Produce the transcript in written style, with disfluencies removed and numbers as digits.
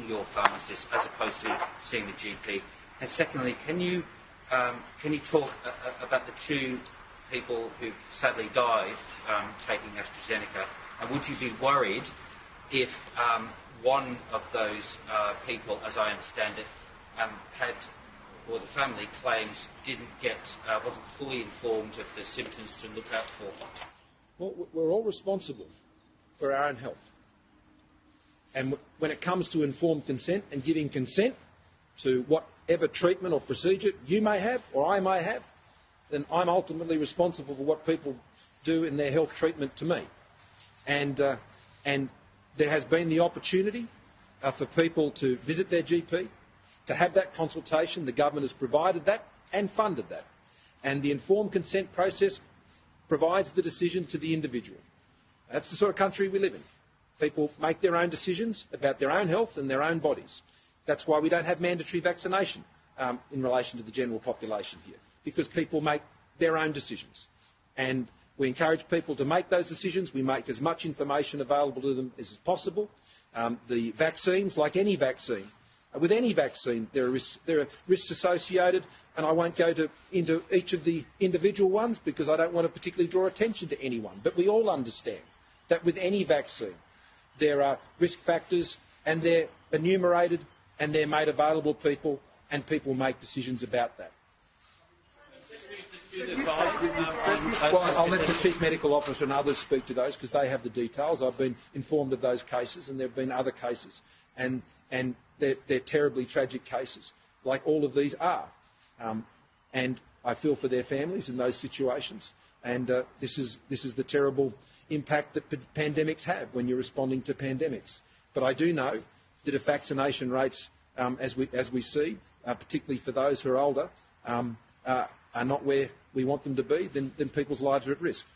your pharmacist as opposed to seeing the GP? And secondly, can you talk about the two people who've sadly died taking AstraZeneca, and would you be worried if one of those people, as I understand it, or the family claims wasn't fully informed of the symptoms to look out for? Well, we're all responsible for our own health. And when it comes to informed consent and giving consent to whatever treatment or procedure you may have or I may have, then I'm ultimately responsible for what people do in their health treatment to me. And there has been the opportunity for people to visit their GP, to have that consultation. The government has provided that and funded that. And the informed consent process provides the decision to the individual. That's the sort of country we live in. People make their own decisions about their own health and their own bodies. That's why we don't have mandatory vaccination in relation to the general population here, because people make their own decisions. And we encourage people to make those decisions. We make as much information available to them as possible. The vaccines, like any vaccine, with any vaccine, there are risks associated, and I won't go into each of the individual ones because I don't want to particularly draw attention to anyone. But we all understand that with any vaccine, there are risk factors, and they're enumerated and they're made available to people, and people make decisions about that. Well, I'll let the Chief Medical Officer and others speak to those because they have the details. I've been informed of those cases, and there have been other cases, and they're terribly tragic cases, like all of these are. And I feel for their families in those situations, and this is the terrible impact that pandemics have when you're responding to pandemics. But I do know that if vaccination rates, as we see, particularly for those who are older, are not where we want them to be, then people's lives are at risk.